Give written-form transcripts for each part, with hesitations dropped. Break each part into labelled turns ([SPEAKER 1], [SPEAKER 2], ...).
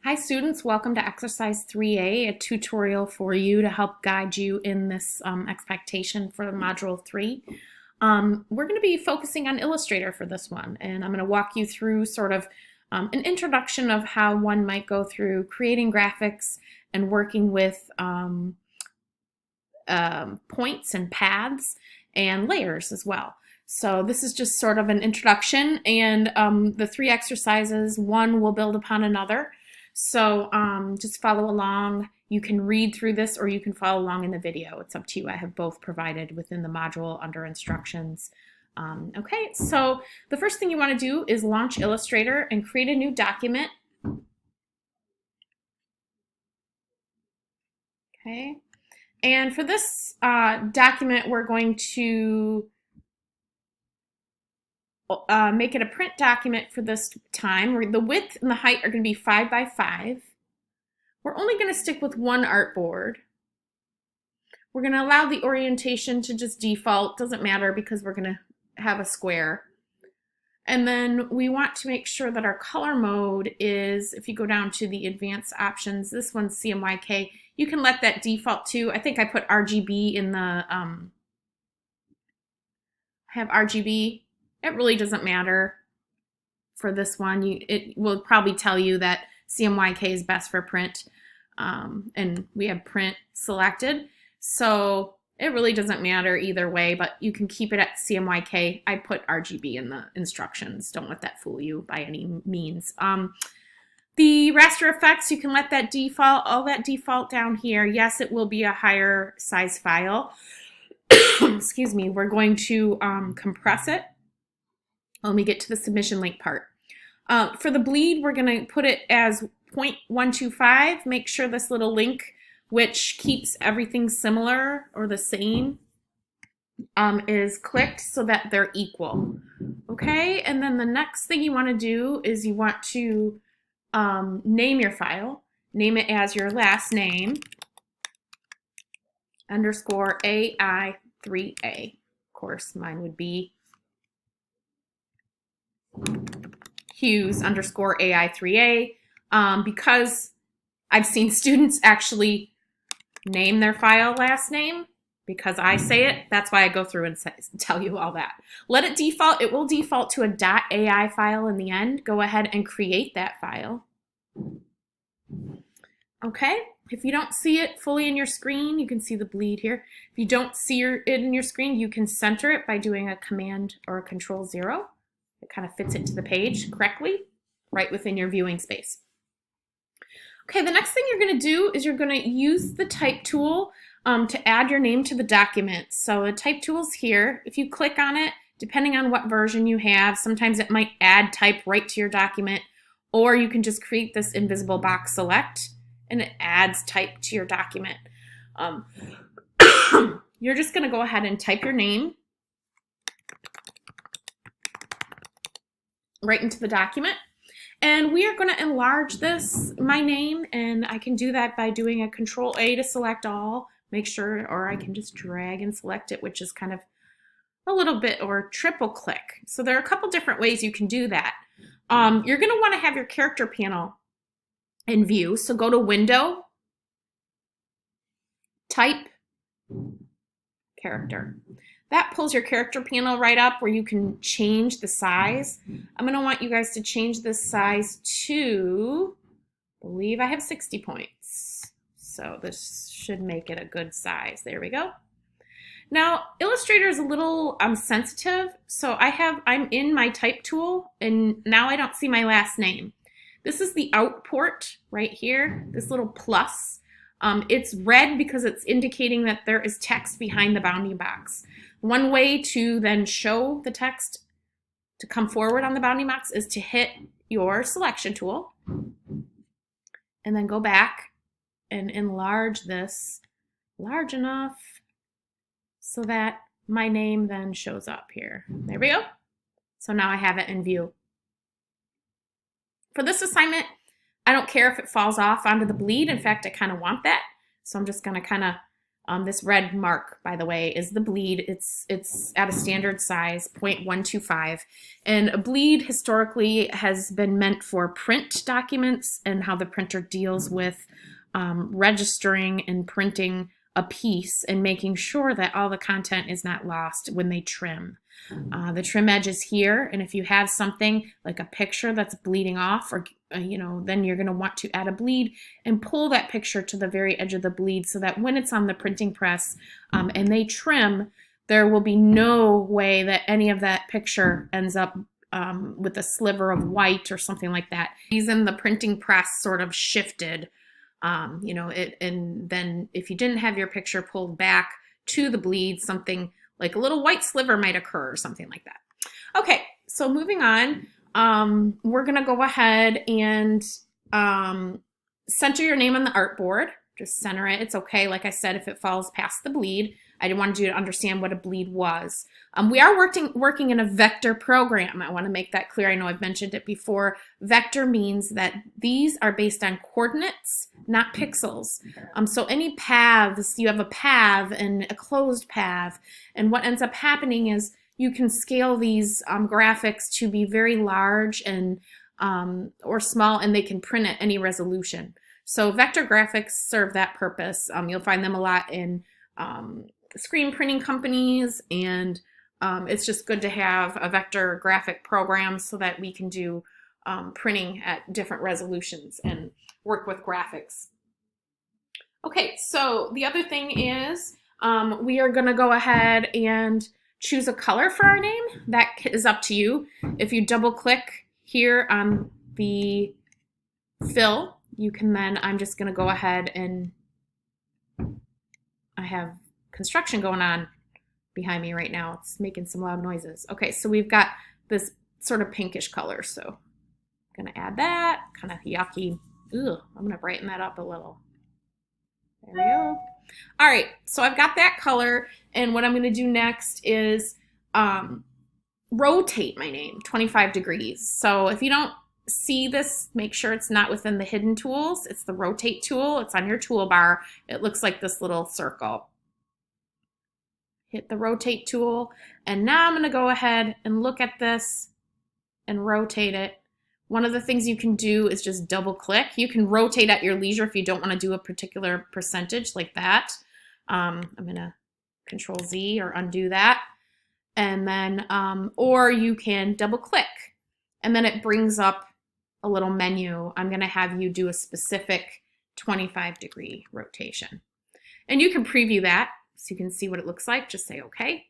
[SPEAKER 1] Hi students, welcome to exercise 3A, a tutorial for you to help guide you in this expectation for module 3. We're going to be focusing on Illustrator for this one, and I'm going to walk you through sort of an introduction of how one might go through creating graphics and working with points and paths and layers as well. So this is just sort of an introduction, and the 3 exercises, one will build upon another. So just follow along. You can read through this or you can follow along in the video. It's up to you. I have both provided within the module under instructions. Okay, so the first thing you want to do is launch Illustrator and create a new document. Okay, and for this document, we're going to make it a print document for this time. Where the width and the height are going to be 5 by 5. We're only going to stick with one artboard. We're going to allow the orientation to just default. Doesn't matter because we're going to have a square. And then we want to make sure that our color mode is, if you go down to the advanced options, this one's CMYK. You can let that default too. I think I put RGB in the, I have RGB. It really doesn't matter for this one. It will probably tell you that CMYK is best for print, and we have print selected. So it really doesn't matter either way, but you can keep it at CMYK. I put RGB in the instructions. Don't let that fool you by any means. The raster effects, you can let that default, all that default down here. Yes, it will be a higher size file. Excuse me. We're going to compress it when we get to the submission link part. For the bleed, we're going to put it as 0.125. Make sure this little link, which keeps everything similar or the same, is clicked so that they're equal. Okay, and then the next thing you want to do is you want to name your file. Name it as your last name underscore Ai3a. Of course, mine would be Hughes underscore Ai3a, because I've seen students actually name their file last name because I say it. That's why I go through and tell you all that. Let it default. It will default to a .ai file in the end. Go ahead and create that file. Okay, if you don't see it fully in your screen, you can see the bleed here. If you don't see it in your screen, you can center it by doing a Command or a Control 0. It kind of fits it to the page correctly, right within your viewing space. Okay, the next thing you're going to do is you're going to use the type tool to add your name to the document. So the type tool's here. If you click on it, depending on what version you have, sometimes it might add type right to your document, or you can just create this invisible box select and it adds type to your document. You're just going to go ahead and type your name right into the document. And we are going to enlarge this, my name, and I can do that by doing a Control A to select all, make sure, or I can just drag and select it, which is kind of a little bit, or triple click. So there are a couple different ways you can do that. You're going to want to have your character panel in view. So go to Window, Type, Character. That pulls your character panel right up where you can change the size. I'm going to want you guys to change this size to, I believe I have 60 points. So this should make it a good size. There we go. Now, Illustrator is a little sensitive. So I'm in my type tool and now I don't see my last name. This is the out port right here, this little plus. It's red because it's indicating that there is text behind the bounding box. One way to then show the text to come forward on the bounding box is to hit your selection tool and then go back and enlarge this large enough so that my name then shows up here. There we go. So now I have it in view. For this assignment, I don't care if it falls off onto the bleed. In fact, I kind of want that. So I'm just going to kind of This red mark, by the way, is the bleed. It's at a standard size, 0.125. And a bleed historically has been meant for print documents and how the printer deals with registering and printing a piece and making sure that all the content is not lost when they trim. The trim edge is here, and if you have something like a picture that's bleeding off, or then you're going to want to add a bleed and pull that picture to the very edge of the bleed so that when it's on the printing press and they trim, there will be no way that any of that picture ends up with a sliver of white or something like that. These in the printing press sort of shifted, and then if you didn't have your picture pulled back to the bleed, something like a little white sliver might occur or something like that. Okay, so moving on, we're gonna go ahead and center your name on the artboard. Just center it. It's okay, like I said, if it falls past the bleed. I wanted you to understand what a bleed was. We are working in a vector program. I want to make that clear. I know I've mentioned it before. Vector means that these are based on coordinates, not pixels. So any paths, you have a path and a closed path, and what ends up happening is you can scale these graphics to be very large and or small, and they can print at any resolution. So vector graphics serve that purpose. You'll find them a lot in screen printing companies, and it's just good to have a vector graphic program so that we can do printing at different resolutions and work with graphics. Okay, so the other thing is we are going to go ahead and choose a color for our name. That is up to you. If you double click here on the fill, you can then, I'm just going to go ahead and I have construction going on behind me right now. It's making some loud noises. Okay, so we've got this sort of pinkish color, so I'm gonna add that, kind of yucky. Ugh, I'm gonna brighten that up a little. There we go. All right, so I've got that color, and what I'm gonna do next is rotate my name 25 degrees. So if you don't see this, make sure it's not within the hidden tools. It's the rotate tool. It's on your toolbar. It looks like this little circle. Hit the rotate tool, and now I'm going to go ahead and look at this and rotate it. One of the things you can do is just double click. You can rotate at your leisure if you don't want to do a particular percentage like that. I'm going to Control Z or undo that. And then, or you can double click, and then it brings up a little menu. I'm going to have you do a specific 25-degree rotation. And you can preview that so you can see what it looks like. Just say okay.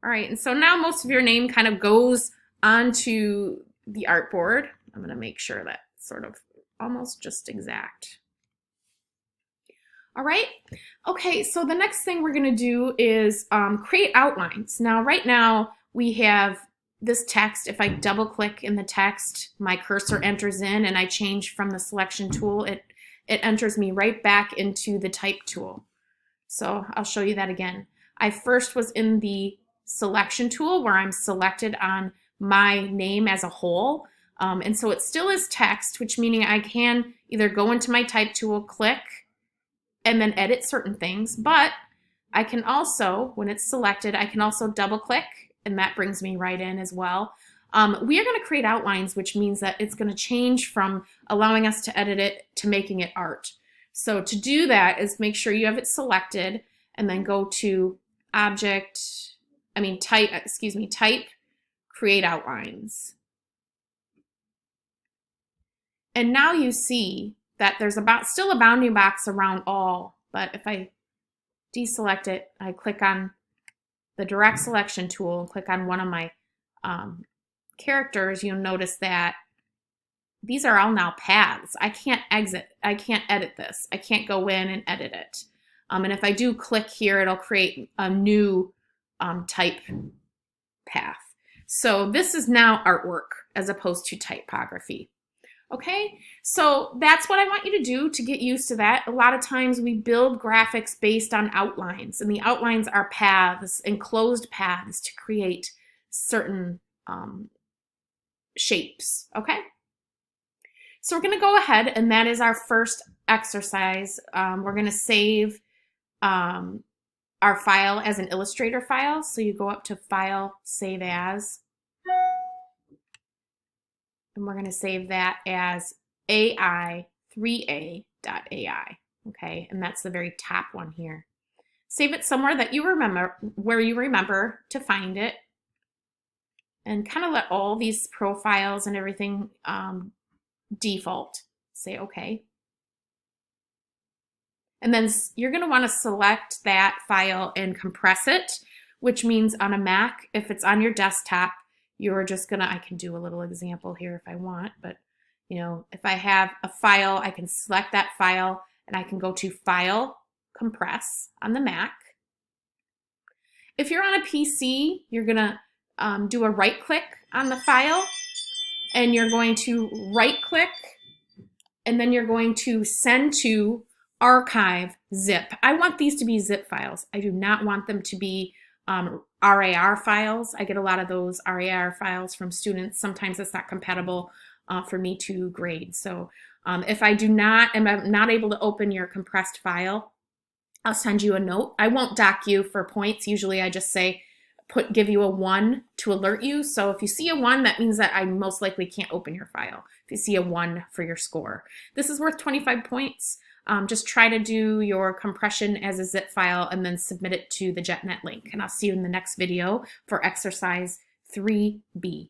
[SPEAKER 1] All right, and so now most of your name kind of goes onto the artboard. I'm going to make sure that sort of almost just exact. All right, okay, so the next thing we're going to do is create outlines. Now, right now, we have this text. If I double click in the text, my cursor enters in, and I change from the selection tool, it enters me right back into the type tool. So I'll show you that again. I first was in the selection tool where I'm selected on my name as a whole. And so it still is text, which meaning I can either go into my type tool, click, and then edit certain things. But I can also, when it's selected, I can also double click, and that brings me right in as well. We are going to create outlines, which means that it's going to change from allowing us to edit it to making it art. So to do that is make sure you have it selected, and then go to type, create outlines. And now you see that there's still a bounding box around all, but if I deselect it, I click on the direct selection tool and click on one of my characters, you'll notice that these are all now paths. I can't edit this. I can't go in and edit it. And if I do click here, it'll create a new type path. So this is now artwork as opposed to typography. Okay, so that's what I want you to do to get used to that. A lot of times we build graphics based on outlines, and the outlines are paths, enclosed paths to create certain shapes, okay? So we're gonna go ahead, and that is our first exercise. We're gonna save our file as an Illustrator file. So you go up to File, Save As, and we're going to save that as Ai3a.ai. Okay, and that's the very top one here. Save it somewhere that you remember, where you remember to find it, and kind of let all these profiles and everything default. Say okay. And then you're going to want to select that file and compress it, which means on a Mac, if it's on your desktop, you're just going to, I can do a little example here if I want, but you know, if I have a file, I can select that file and I can go to File, Compress on the Mac. If you're on a PC, you're going to do a right click on the file, and you're going to right click, and then you're going to send to archive zip. I want these to be zip files. I do not want them to be RAR files. I get a lot of those RAR files from students. Sometimes it's not compatible for me to grade. So if I am not able to open your compressed file, I'll send you a note. I won't dock you for points. Usually I just say, give you a 1 to alert you. So if you see a 1, that means that I most likely can't open your file. If you see a 1 for your score. This is worth 25 points. Just try to do your compression as a zip file and then submit it to the JetNet link. And I'll see you in the next video for exercise 3B.